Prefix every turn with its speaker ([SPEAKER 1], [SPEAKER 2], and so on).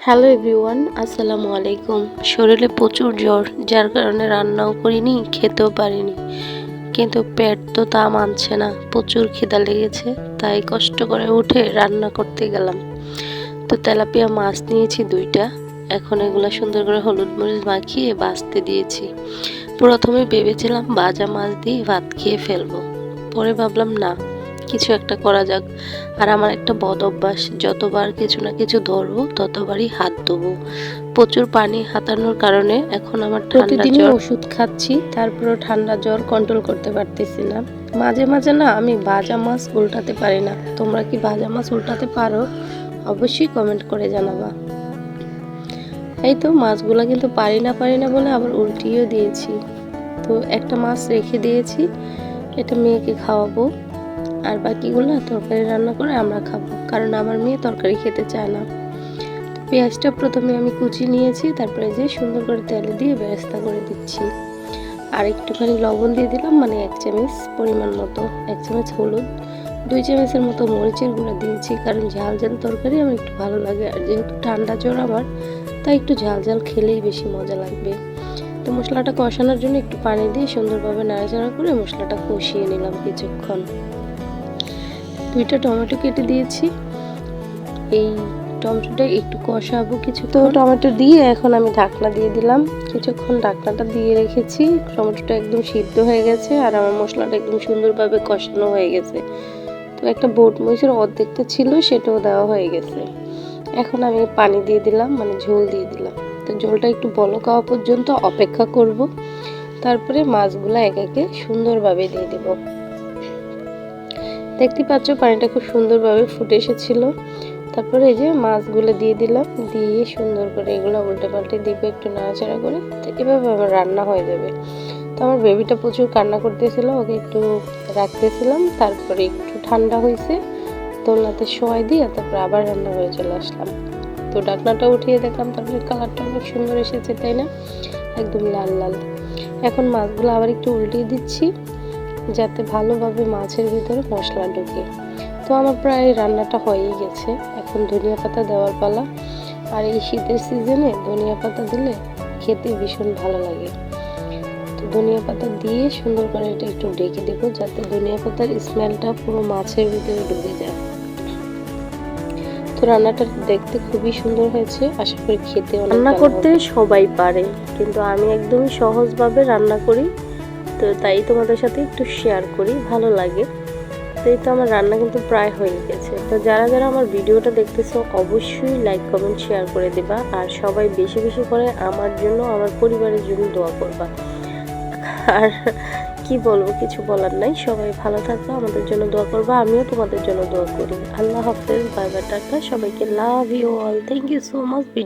[SPEAKER 1] Hello everyone, আসসালামু আলাইকুম। শরীরে প্রচুর জ্বর, যার কারণে রান্নাও করিনি, খেতেও পারিনি। কিন্তু পেট তো তা মানছে না, প্রচুর খিদা লেগেছে, তাই কষ্ট করে উঠে রান্না করতে গেলাম। তো তেলাপিয়া মাছ নিয়েছি 2টা। এখন এগুলো সুন্দর করে হলুদ মরিচ মাখিয়ে ভাজতে দিয়েছি। প্রথমে ভেবেছিলাম ভাজা মাছ দিয়ে ভাত খেয়ে ফেলবো, পরে ভাবলাম না, কিছু একটা করা যাক। আর আমার একটা বদ অভ্যাস, যতবার কিছু না কিছু ধরবো ততবারই হাত ধোবো। প্রচুর পানি হাতানোর কারণে এখন আমার ঠান্ডা জ্বর। ওষুধ খাচ্ছি, তারপরেও ঠান্ডা জ্বর কন্ট্রোল করতে পারতেছি না। মাঝে মাঝে না আমি ভাজা মাছ উল্টাতে পারি না। তোমরা কি ভাজা মাছ উল্টাতে পারো? অবশ্যই কমেন্ট করে জানাবা। এই তো মাছগুলা কিন্তু পারি না বলে আবার উল্টিয়েও দিয়েছি। তো একটা মাছ রেখে দিয়েছি, এটা মেয়েকে খাওয়াবো। আর বাকিগুলো তরকারি রান্না করে আমরা খাবো, কারণ আমার মেয়ে তরকারি খেতে চায় না। পেঁয়াজটা প্রথমে আমি কুচি নিয়েছি, তারপরে যে সুন্দর করে তেলে দিয়ে বেরেস্তা করে দিচ্ছি। আর একটুখানি লবণ দিয়ে দিলাম, মানে 1 চামচ পরিমাণ মতো, 1 চামচ হলুদ, 2 চামচের মতো মরিচের গুঁড়া দিয়েছি, কারণ ঝাল ঝাল তরকারি আমার একটু ভালো লাগে। আর যেহেতু ঠান্ডা জ্বর আমার, তাই একটু ঝাল ঝাল খেলেই বেশি মজা লাগবে। তো মশলাটা কষানোর জন্য একটু পানি দিয়ে সুন্দরভাবে নাড়াচাড়া করে মশলাটা কষিয়ে নিলাম কিছুক্ষণ। 2টা টমেটো কেটে দিয়েছি। এই টমেটোটা একটু কষাবো কিছু। তো টমেটো দিয়ে এখন আমি ঢাকনা দিয়ে দিলাম। কিছুক্ষণ ঢাকনাটা দিয়ে রেখেছি। টমেটোটা একদম সিদ্ধ হয়ে গেছে আর আমার মশলাটা একদম সুন্দরভাবে কষানো হয়ে গেছে। তো একটা বোট মরিচের অর্ধেকটা ছিল, সেটাও দেওয়া হয়ে গেছে। এখন আমি পানি দিয়ে দিলাম, মানে ঝোল দিয়ে দিলাম। তো ঝোলটা একটু বলক হওয়া পর্যন্ত অপেক্ষা করব। তারপরে মাছগুলো একে একে সুন্দরভাবে দিয়ে দেব। দেখতে পাচ্ছ পানিটা খুব সুন্দরভাবে ফুটে এসেছিল। তারপরে এই যে মাছগুলো দিয়ে দিলাম, দিয়ে সুন্দর করে এগুলো উল্টে পাল্টে দিব, একটু নাড়াচাড়া করে। তো এভাবে আমার রান্না হয়ে যাবে। তো আমার বেবিটা প্রচুর কান্না করতেছিল, ওকে একটু রাখতেছিলাম। তারপরে একটু ঠান্ডা হয়েছে, দোলনাতে শোয়াই দিয়ে তারপরে আবার রান্না করে চলে আসলাম। তো ঢাকনাটা উঠিয়ে দেখলাম, তারপরে কালারটা অনেক সুন্দর এসেছে, তাই না? একদম লাল লাল। এখন মাছগুলো আবার একটু উল্টিয়ে দিচ্ছি, যাতে ভালোভাবে মাছের ভিতরে মশলা ঢুকে। তো আমার প্রায় রান্নাটা হয়েই গেছে। এখন ধনিয়া পাতা দেওয়ার পালা। আর এই শীতের সিজনে ধনিয়া পাতা দিলে খেতে ভীষণ ভালো লাগে। তো ধনিয়া পাতা দিয়ে সুন্দর করে এটা একটু ঢেকে দেবো, যাতে ধনিয়া পাতার স্মেলটা পুরো মাছের ভিতরে ঢুকে যায়। তো রান্নাটা দেখতে খুবই সুন্দর হয়েছে, আশা করি খেতে অনেক ভালো হবে। রান্না করতে সবাই পারে, কিন্তু আমি একদমই সহজভাবে রান্না করি। তো তাই তোমাদের সাথে একটু শেয়ার করি, ভালো লাগে। তো এই তো আমার রান্না কিন্তু প্রায় হয়ে গেছে। তো যারা যারা আমার ভিডিওটা দেখতেছো অবশ্যই লাইক কমেন্ট শেয়ার করে দেবা। আর সবাই বেশি বেশি করে আমার জন্য, আমার পরিবারের জন্য দোয়া করবা। আর কি বলবো, কিছু বলার নাই। সবাই ভালো থাকবা, আমাদের জন্য দোয়া করবা, আমিও তোমাদের জন্য দোয়া করি। আল্লাহ হাফেজ, বাই বাই, টাটা। সবাইকে love you all, thank you so much.